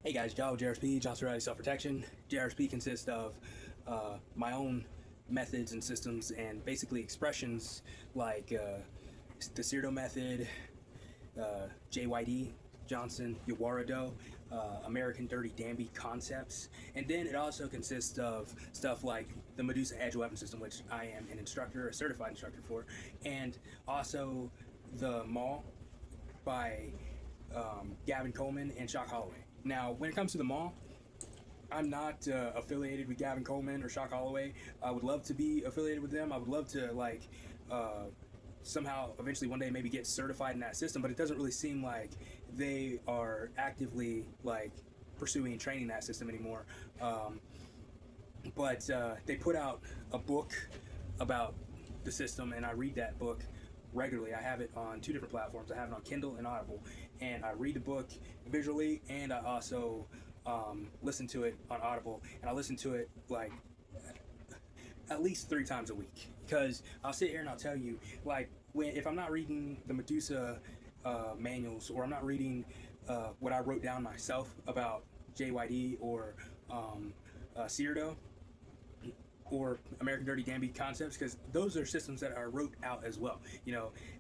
Hey guys, Joe, JRSP, Johnson Riley Self-Protection. JRSP consists of my own methods and systems and basically expressions like the Sirdo method, JYD, Johnson, Yawarado, American Dirty Danby concepts. And then it also consists of stuff like the Medusa Edge weapon system, which I am an instructor, a certified instructor for, and also the Mall by Gavin Coleman and Shock Holloway. Now, when it comes to the mall, I'm not affiliated with Gavin Coleman or Shock Holloway. I would love to be affiliated with them. I would love to uh, somehow eventually one day maybe get certified in that system, but it doesn't really seem like they are actively pursuing and training that system anymore. But they put out a book about the system, and I read that book regularly. I have it on two different platforms. I have it on Kindle and Audible, and I read the book visually, and I also listen to it on Audible, and I listen to it like at least 3 times a week, because I'll sit here and I'll tell you, if I'm not reading the Medusa manuals, or I'm not reading what I wrote down myself about JYD or Cyrdo or American Dirty Danby concepts, because those are systems that are wrote out as well,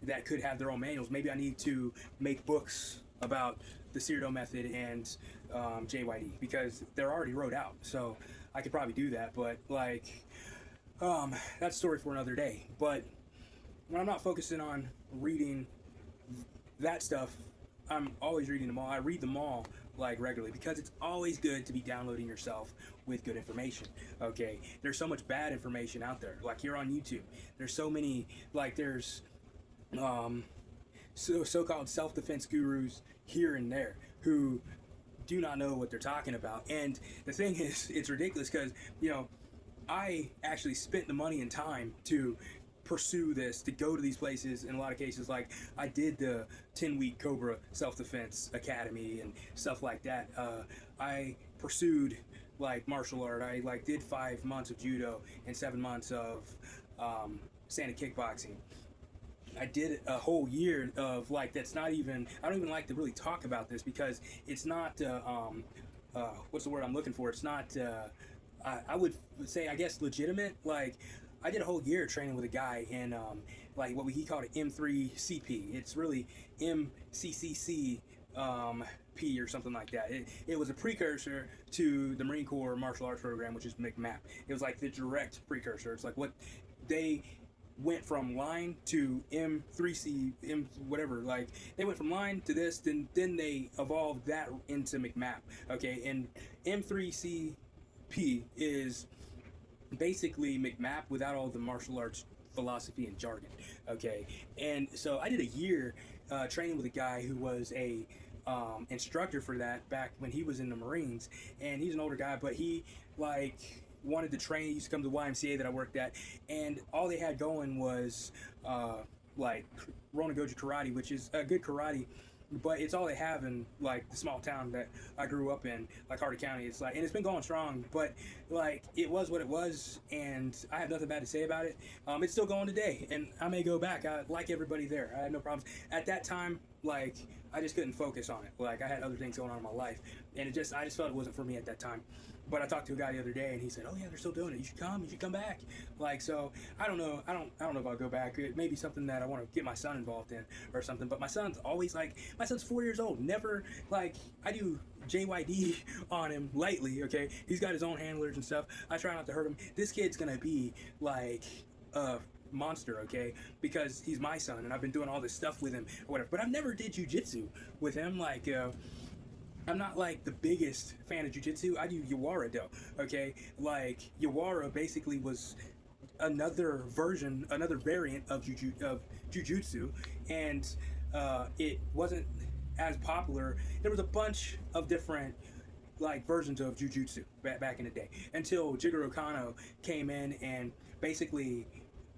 that could have their own manuals. Maybe I need to make books about the Cyrdo method and JYD, because they're already wrote out. So I could probably do that, but that's a story for another day. But when I'm not focusing on reading that stuff, I'm always reading them all. I read them all regularly, because it's always good to be downloading yourself with good information. Okay, there's so much bad information out there. Like here on YouTube, there's so many there's so-called self-defense gurus here and there who do not know what they're talking about. And the thing is, it's ridiculous, because I actually spent the money and time to pursue this, to go to these places. In a lot of cases, I did the 10-week Cobra Self-Defense Academy and stuff like that. I pursued martial art. I did 5 months of judo and 7 months of standard kickboxing. I did a whole year of that's not even, I don't even like to really talk about this, because it's not what's the word I'm looking for, it's not I would say, I guess, legitimate. I did a whole year training with a guy in what he called an M3CP. It's really MCCC P or something like that. It was a precursor to the Marine Corps martial arts program, which is MCMAP. It was the direct precursor. It's what they went from line to M3C, M whatever. They went from line to this, then they evolved that into MCMAP. Okay, and M3CP is basically MCMAP without all the martial arts philosophy and jargon. Okay, and so I did a year training with a guy who was a instructor for that back when he was in the Marines, and he's an older guy, but he wanted to train. He used to come to the YMCA that I worked at, and all they had going was Ronagoji karate, which is a good karate, but it's all they have in the small town that I grew up in, Hardy County. It's and it's been going strong, but it was what it was, and I have nothing bad to say about it. It's still going today, and I may go back. I like everybody there. I had no problems at that time. I just couldn't focus on it. I had other things going on in my life, and I just felt it wasn't for me at that time. But I talked to a guy the other day, and he said, "Oh yeah, they're still doing it. You should come back." So I don't know. I don't know if I'll go back. It may be something that I want to get my son involved in or something. But my son's always my son's 4 years old. Never I do JYD on him lightly. Okay, he's got his own handlers and stuff. I try not to hurt him. This kid's gonna be a monster, okay, because he's my son, and I've been doing all this stuff with him or whatever. But I've never did jujitsu with him. I'm not the biggest fan of jiu-jitsu. I do Yawarado, okay? Yawara basically was another version, another variant of jujutsu, and it wasn't as popular. There was a bunch of different versions of jujutsu back in the day, until Jigoro Kano came in and basically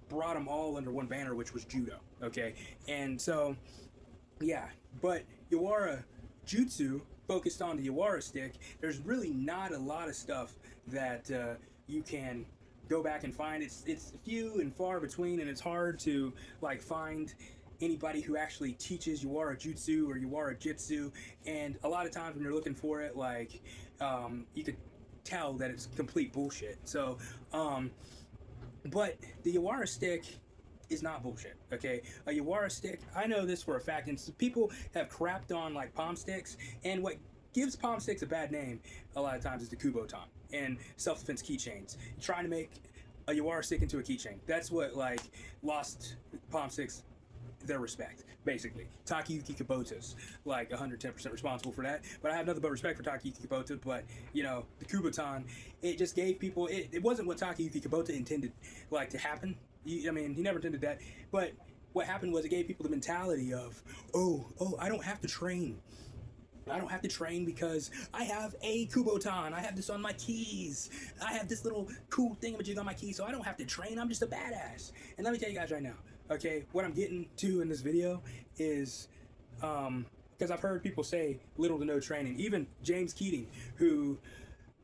brought them all under one banner, which was judo, okay? And so, yeah, but Yawara Jutsu focused on the Yawara stick. There's really not a lot of stuff that you can go back and find. It's few and far between, and it's hard to find anybody who actually teaches Yawara Jutsu or Yawara Jitsu, and a lot of times when you're looking for it, like you could tell that it's complete bullshit. So, but the Yawara stick is not bullshit. Okay, a Yawara stick, I know this for a fact, and people have crapped on like palm sticks, and what gives palm sticks a bad name a lot of times is the Kubotan and self-defense keychains. Trying to make a Yawara stick into a keychain. That's what like lost palm sticks their respect, basically. Takayuki Kubota's like 110% responsible for that, but I have nothing but respect for Takayuki Kubota. But you know, the Kubotan, it just gave people, it wasn't what Takayuki Kubota intended like to happen. I mean, he never intended that, but what happened was it gave people the mentality of, oh, I don't have to train. I don't have to train because I have a Kubotan. I have this on my keys. I have this little cool thingamajig on my keys, so I don't have to train. I'm just a badass. And let me tell you guys right now, okay, what I'm getting to in this video is, because I've heard people say little to no training. Even James Keating, who,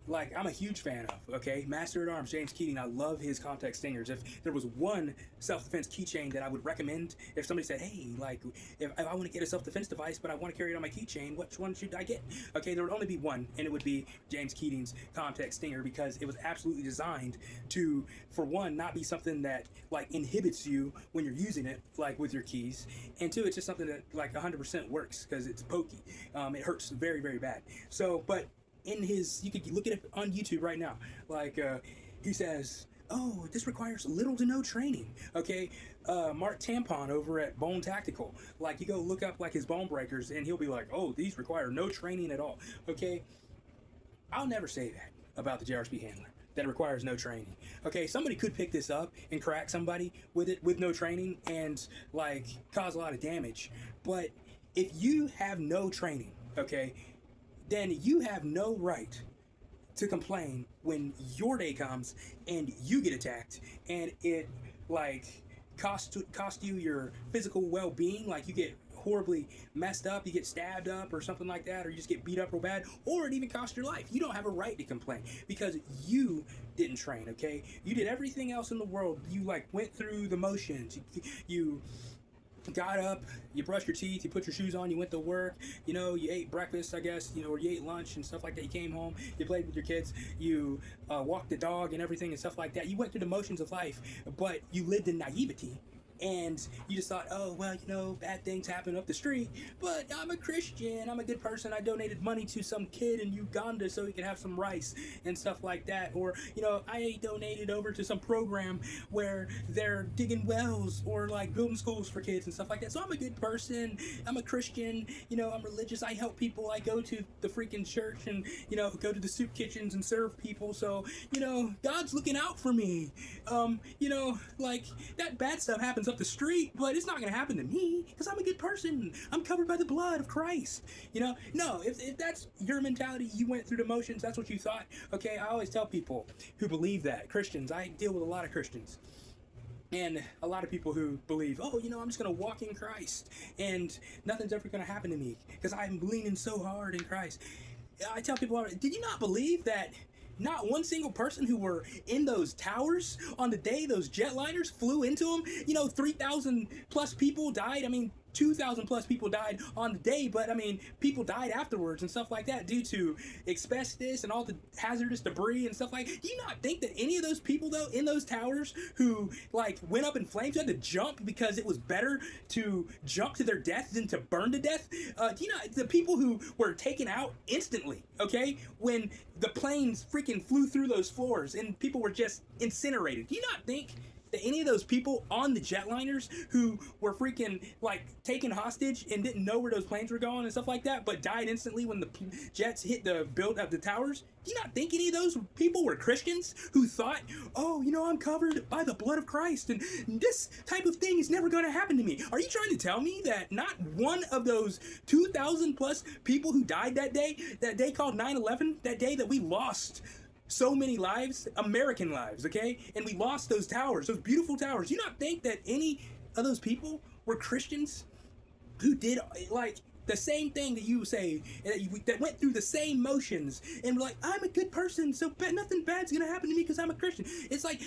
like, I'm a huge fan of, okay? Master at Arms, James Keating, I love his contact stingers. If there was one self-defense keychain that I would recommend, if somebody said, hey, like, if I want to get a self-defense device, but I want to carry it on my keychain, which one should I get? Okay, there would only be one, and it would be James Keating's contact stinger, because it was absolutely designed to, for one, not be something that, like, inhibits you when you're using it, like, with your keys, and two, it's just something that, like, 100% works, because it's pokey. It hurts very, very bad. So, but in his, you could look at it on YouTube right now, like he says, oh, this requires little to no training. Okay, Mark Tampon over at Bone Tactical, like, you go look up like his bone breakers and he'll be like, oh, these require no training at all. Okay, I'll never say that about the JRSP handler, that it requires no training. Okay, somebody could pick this up and crack somebody with it with no training and like cause a lot of damage, but if you have no training, okay, then you have no right to complain when your day comes and you get attacked and it like cost you your physical well-being, like you get horribly messed up, you get stabbed up or something like that, or you just get beat up real bad, or it even costs your life. You don't have a right to complain because you didn't train, okay? You did everything else in the world. You like went through the motions. You got up, you brushed your teeth, you put your shoes on, you went to work, you know, you ate breakfast, I guess, you know, or you ate lunch and stuff like that. You came home, you played with your kids, you walked the dog and everything and stuff like that. You went through the motions of life, but you lived in naivety. And you just thought, oh, well, you know, bad things happen up the street, but I'm a Christian, I'm a good person, I donated money to some kid in Uganda so he could have some rice and stuff like that. Or, you know, I donated over to some program where they're digging wells or like building schools for kids and stuff like that. So I'm a good person, I'm a Christian, you know, I'm religious, I help people, I go to the freaking church and, you know, go to the soup kitchens and serve people. So, you know, God's looking out for me. You know, like, that bad stuff happens up the street, but it's not gonna happen to me because I'm a good person. I'm covered by the blood of Christ. You know, no, if that's your mentality, you went through the motions, that's what you thought. Okay, I always tell people who believe that, Christians, I deal with a lot of Christians, and a lot of people who believe, oh, you know, I'm just going to walk in Christ and nothing's ever going to happen to me because I'm leaning so hard in Christ. I tell people, did you not believe that not one single person who were in those towers on the day those jetliners flew into them, you know, 3,000 plus people died. I mean, 2,000 plus people died on the day, but I mean, people died afterwards and stuff like that due to asbestos and all the hazardous debris and stuff like that. Do you not think that any of those people, though, in those towers who like went up in flames, had to jump because it was better to jump to their death than to burn to death? Do you not, the people who were taken out instantly, okay, when the planes freaking flew through those floors and people were just incinerated, do you not think that any of those people on the jetliners who were freaking like taken hostage and didn't know where those planes were going and stuff like that, but died instantly when the jets hit the build of the towers, do you not think any of those people were Christians who thought, oh, you know, I'm covered by the blood of Christ and this type of thing is never going to happen to me? Are you trying to tell me that not one of those 2,000 plus people who died that day called 9/11, that day that we lost so many lives, American lives, okay? And we lost those towers, those beautiful towers. Do you not think that any of those people were Christians who did like the same thing that you say, that went through the same motions and were like, I'm a good person, so nothing bad's gonna happen to me because I'm a Christian? It's like,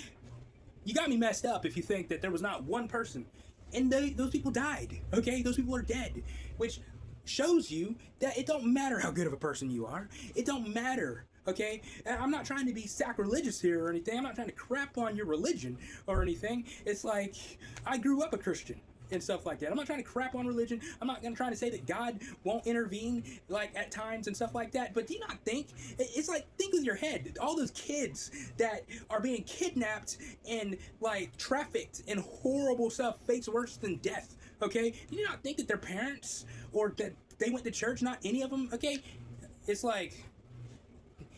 you got me messed up if you think that there was not one person and those people died. Okay, those people are dead, which shows you that it don't matter how good of a person you are. It don't matter. Okay, and I'm not trying to be sacrilegious here or anything. I'm not trying to crap on your religion or anything. It's like I grew up a Christian and stuff like that. I'm not trying to crap on religion. I'm not gonna try to say that God won't intervene like at times and stuff like that. But do you not think it's like, think with your head, all those kids that are being kidnapped and like trafficked and horrible stuff, fates worse than death. Okay, do you not think that their parents or that they went to church? Not any of them. Okay, it's like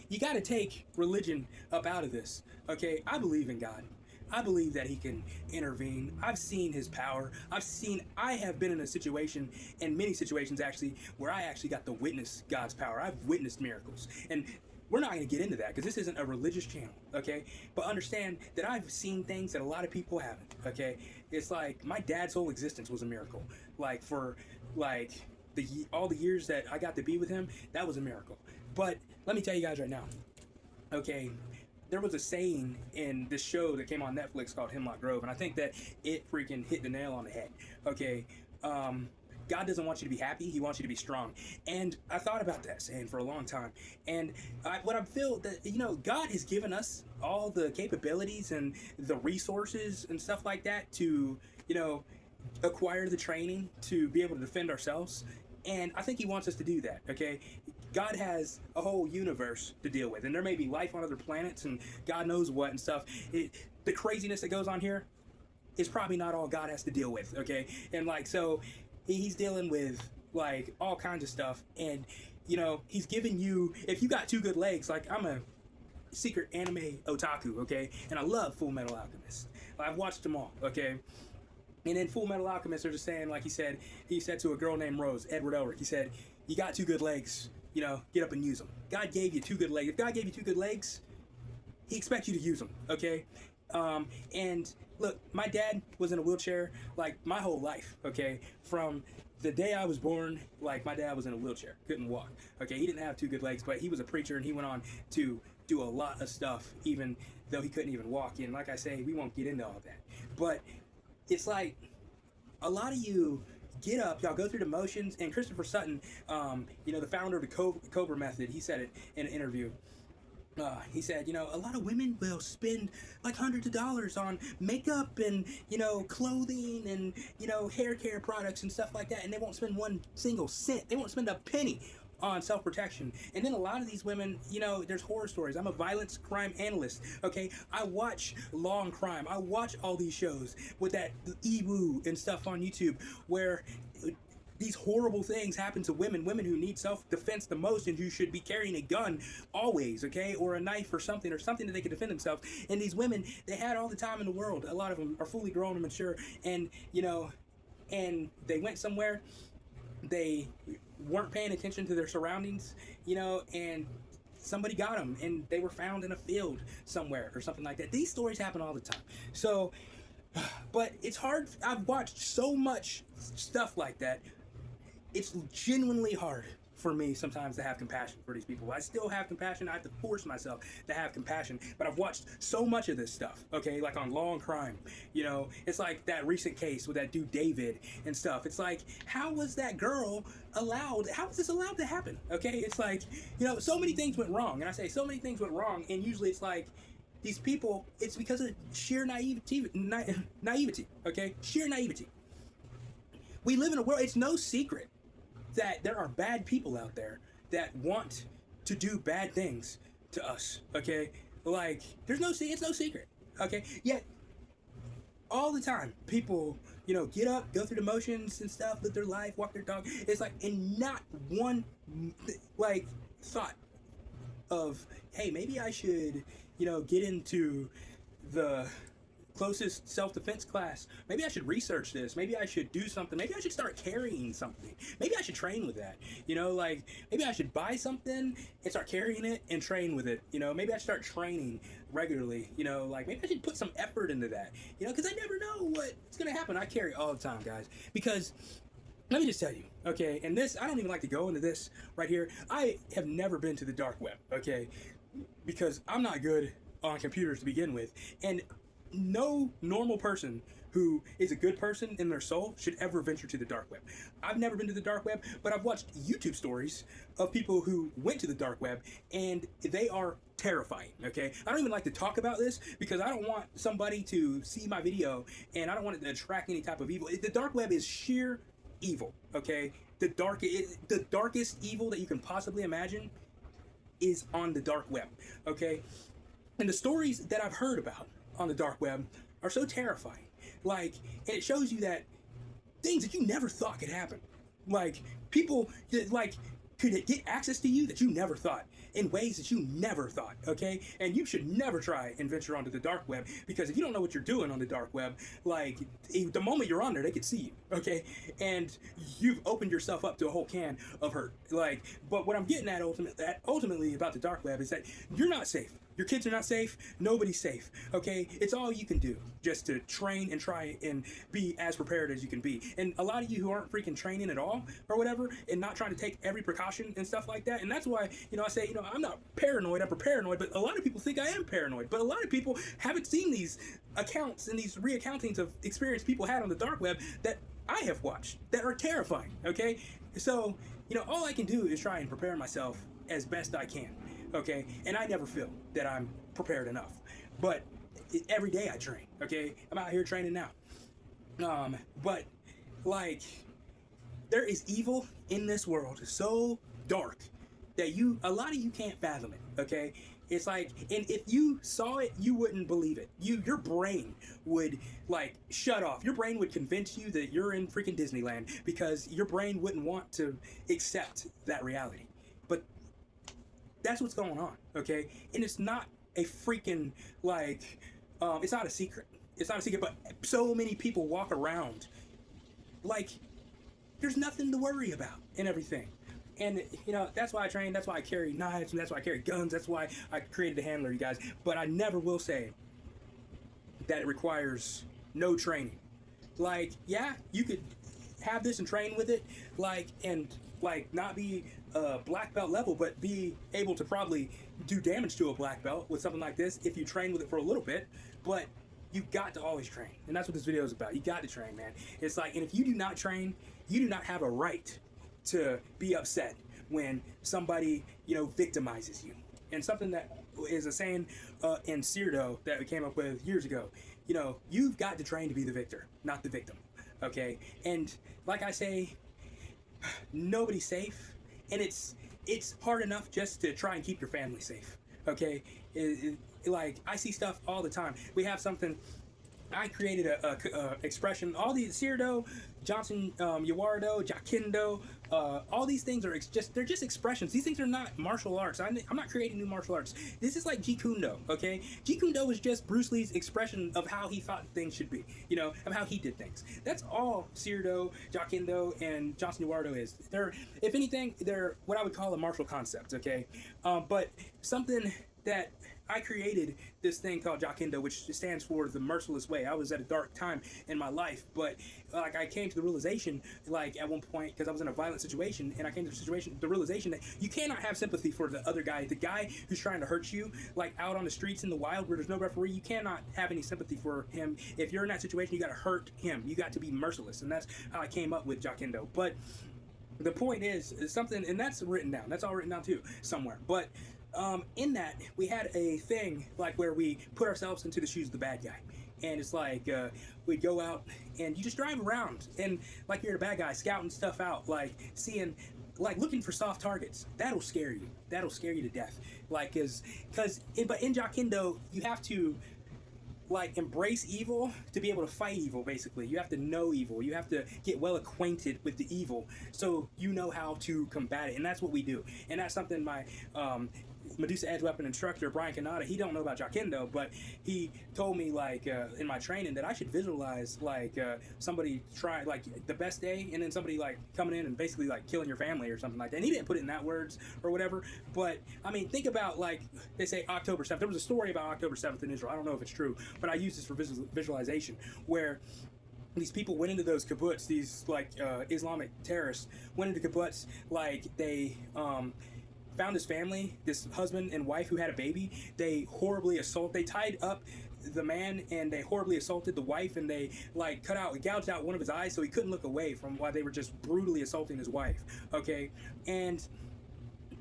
you got to take religion up out of this. Okay, I believe in God. I believe that he can intervene. I've seen his power. I have been in a situation, in many situations actually, where I actually got to witness God's power. I've witnessed miracles. And we're not going to get into that because this isn't a religious channel, okay? But understand that I've seen things that a lot of people haven't, okay? It's like my dad's whole existence was a miracle. Like for like all the years that I got to be with him, that was a miracle. But let me tell you guys right now, okay? There was a saying in this show that came on Netflix called Hemlock Grove, and I think that it freaking hit the nail on the head. Okay, God doesn't want you to be happy; He wants you to be strong. And I thought about that saying for a long time. And what I feel that God has given us all the capabilities and the resources and stuff like that to acquire the training to be able to defend ourselves. And I think He wants us to do that. Okay. God has a whole universe to deal with, and there may be life on other planets and God knows what and stuff. The craziness that goes on here is probably not all God has to deal with, okay? And like, so he's dealing with like all kinds of stuff, and he's giving you, if you got two good legs, like I'm a secret anime otaku, okay? And I love Full Metal Alchemist. I've watched them all, okay? And in Full Metal Alchemist, they're just saying, like he said to a girl named Rose, Edward Elric, he said, you got two good legs, get up and use them. God gave you two good legs. If God gave you two good legs, He expects you to use them, okay? And look, my dad was in a wheelchair like my whole life, okay? From the day I was born, like my dad was in a wheelchair, couldn't walk, okay? He didn't have two good legs, but he was a preacher and he went on to do a lot of stuff, even though he couldn't even walk. And like I say, we won't get into all that. But it's like a lot of you get up, y'all go through the motions, and Christopher Sutton, the founder of the Cobra method, he said it in an interview. He said, a lot of women will spend like hundreds of dollars on makeup and, clothing and, hair care products and stuff like that, and they won't spend one single cent. They won't spend a penny on self-protection. And then a lot of these women, there's horror stories. I'm a violence crime analyst, okay? I watch Law and Crime. I watch all these shows with that EWU and stuff on YouTube where these horrible things happen to women who need self-defense the most, and you should be carrying a gun always, okay? Or a knife or something that they can defend themselves. And these women, they had all the time in the world. A lot of them are fully grown and mature, and, and they went somewhere, they weren't paying attention to their surroundings, and somebody got them, and they were found in a field somewhere or something like that. These stories happen all the time. So, but it's hard. I've watched so much stuff like that. It's genuinely hard for me sometimes to have compassion for these people. I still have compassion. I have to force myself to have compassion. But I've watched so much of this stuff, okay? Like on Law and Crime, it's like that recent case with that dude David and stuff. It's like, how was that girl allowed? How was this allowed to happen? Okay? It's like, so many things went wrong. And I say so many things went wrong, and usually it's like, these people, it's because of sheer naivety, okay? Sheer naivety. We live in a world, it's no secret that there are bad people out there that want to do bad things to us, okay? Like, it's no secret, okay? Yet, all the time, people, get up, go through the motions and stuff, live their life, walk their dog. It's like, and not one, thought of, hey, maybe I should, get into the closest self-defense class. Maybe I should research this. Maybe I should do something. Maybe I should start carrying something. Maybe I should train with that. Maybe I should buy something and start carrying it and train with it. Maybe I should start training regularly. Maybe I should put some effort into that. Because I never know what's going to happen. I carry all the time, guys. Because let me just tell you, okay, and this, I don't even like to go into this right here. I have never been to the dark web, okay, because I'm not good on computers to begin with. And no normal person who is a good person in their soul should ever venture to the dark web. I've never been to the dark web, but I've watched YouTube stories of people who went to the dark web, and they are terrifying. Okay, I don't even like to talk about this because I don't want somebody to see my video, and I don't want it to attract any type of evil. The dark web is sheer evil. Okay, the darkest evil that you can possibly imagine is on the dark web. Okay, and the stories that I've heard about on the dark web are so terrifying. Like, and it shows you that things that you never thought could happen. Like, people that, like, could get access to you that you never thought, in ways that you never thought, okay? And you should never try and venture onto the dark web, because if you don't know what you're doing on the dark web, like, the moment you're on there, they could see you, okay? And you've opened yourself up to a whole can of hurt. Like, but what I'm getting at ultimately about the dark web is that you're not safe. Your kids are not safe. Nobody's safe. Okay? It's all you can do just to train and try and be as prepared as you can be. And a lot of you who aren't freaking training at all or whatever, and not trying to take every precaution and stuff like that. And that's why, I say, I'm not paranoid, I'm paranoid, but a lot of people think I am paranoid. But a lot of people haven't seen these accounts and these reaccountings of experience people had on the dark web that I have watched that are terrifying. Okay? So, all I can do is try and prepare myself as best I can. Okay, and I never feel that I'm prepared enough, but every day I train. Okay, I'm out here training now. But like, there is evil in this world so dark that a lot of you can't fathom it. Okay, it's like, and if you saw it, you wouldn't believe it. Your brain would like shut off. Your brain would convince you that you're in freaking Disneyland, because your brain wouldn't want to accept that reality. But that's what's going on, okay? And it's not a freaking, like, it's not a secret. It's not a secret, but so many people walk around like there's nothing to worry about and everything. And, that's why I train, that's why I carry knives, and that's why I carry guns, that's why I created a handler, you guys. But I never will say that it requires no training. Like, yeah, you could have this and train with it, like, and, like, not be black belt level, but be able to probably do damage to a black belt with something like this if you train with it for a little bit. But you've got to always train, and that's what this video is about. You got to train, man. It's like, and if you do not train, you do not have a right to be upset when somebody victimizes you. And something that is a saying in Cyrdo that we came up with years ago, you've got to train to be the victor, not the victim. Okay, and like I say, nobody's safe. And it's hard enough just to try and keep your family safe, okay? Like, I see stuff all the time. We have something, I created a expression, all these Cyrdo, Johnson, Yawardo, Jakindo, all these things are they're just expressions. These things are not martial arts. I'm not creating new martial arts. This is like Jeet Kune Do, okay? Jeet Kune Do was just Bruce Lee's expression of how he thought things should be, of how he did things. That's all Cyrdo, Jakindo, and Johnson Yawardo is. If anything, they're what I would call a martial concept, okay? But something that I created this thing called Jakindo, which stands for the merciless way. I was at a dark time in my life, but like I came to the realization, like at one point, because I was in a violent situation, and I came to the realization that you cannot have sympathy for the other guy, the guy who's trying to hurt you, like out on the streets in the wild where there's no referee. You cannot have any sympathy for him. If you're in that situation, you got to hurt him. You got to be merciless, and that's how I came up with Jakindo. But the point is something, and that's written down. That's all written down too somewhere. But in that, we had a thing like where we put ourselves into the shoes of the bad guy, and it's like we'd go out and you just drive around and like you're the bad guy, scouting stuff out, like seeing, like looking for soft targets. That'll scare you. That'll scare you to death. Like, but in Jakindo, you have to like embrace evil to be able to fight evil. Basically, you have to know evil. You have to get well acquainted with the evil so you know how to combat it, and that's what we do. And that's something my Medusa Edge Weapon instructor Brian Kanata, he don't know about Jakindo, but he told me like in my training that I should visualize like somebody try like the best day, and then somebody like coming in and basically like killing your family or something like that. And he didn't put it in that words or whatever, but I mean, think about like they say October 7th. There was a story about October 7th in Israel. I don't know if it's true, but I use this for visualization, where these people went into those kibbutz, these like Islamic terrorists went into kibbutz, like they found this family, this husband and wife who had a baby. They horribly they tied up the man, and they horribly assaulted the wife, and they like gouged out one of his eyes so he couldn't look away from while they were just brutally assaulting his wife. Okay, and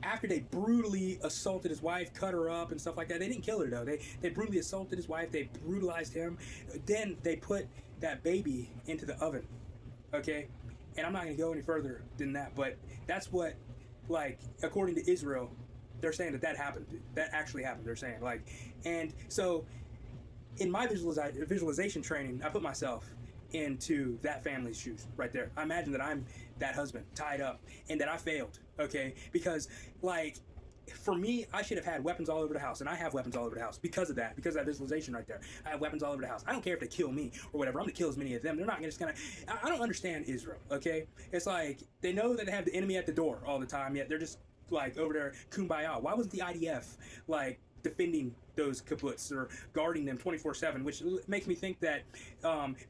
after they brutally assaulted his wife, cut her up and stuff like that, they didn't kill her though. They brutally assaulted his wife. They brutalized him. Then they put that baby into the oven. Okay, and I'm not going to go any further than that, but that's what, like, according to Israel, they're saying that happened. That actually happened. They're saying, like, and so in my visualization training, I put myself into that family's shoes right there. I imagine that I'm that husband tied up and that I failed. Okay, because like, for me, I should have had weapons all over the house, and I have weapons all over the house because of that visualization right there. I have weapons all over the house. I don't care if they kill me or whatever. I'm gonna kill as many of them. They're not just gonna. I don't understand Israel. Okay, it's like they know that they have the enemy at the door all the time, yet they're just like over there kumbaya. Why wasn't the IDF like defending those kibbutz or guarding them 24/7? Which makes me think that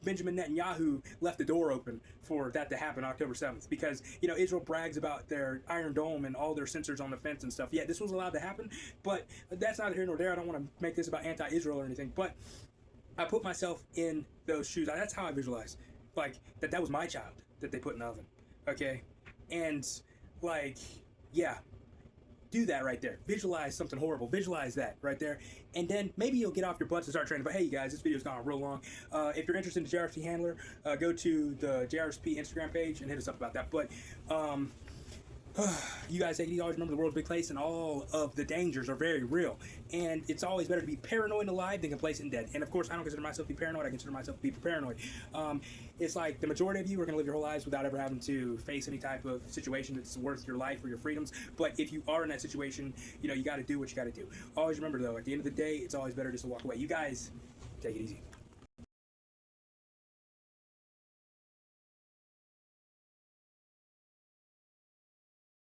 Benjamin Netanyahu left the door open for that to happen October 7th, because Israel brags about their Iron Dome and all their sensors on the fence and stuff. Yeah, this was allowed to happen, but that's neither here nor there. I don't want to make this about anti-Israel or anything, but I put myself in those shoes. That's how I visualize, like, that was my child that they put in the oven. Okay, and like, yeah, do that right there. Visualize something horrible. Visualize that right there. And then maybe you'll get off your butts and start training. But hey, you guys, this video's gone real long. If you're interested in the JRSP handler, go to the JRSP Instagram page and hit us up about that. But you guys always remember the world's a big place, and all of the dangers are very real. And it's always better to be paranoid and alive than complacent and dead. And of course, I don't consider myself to be paranoid. I consider myself to be paranoid. It's like the majority of you are going to live your whole lives without ever having to face any type of situation that's worth your life or your freedoms. But if you are in that situation, you got to do what you got to do. Always remember, though, at the end of the day, it's always better just to walk away. You guys, take it easy.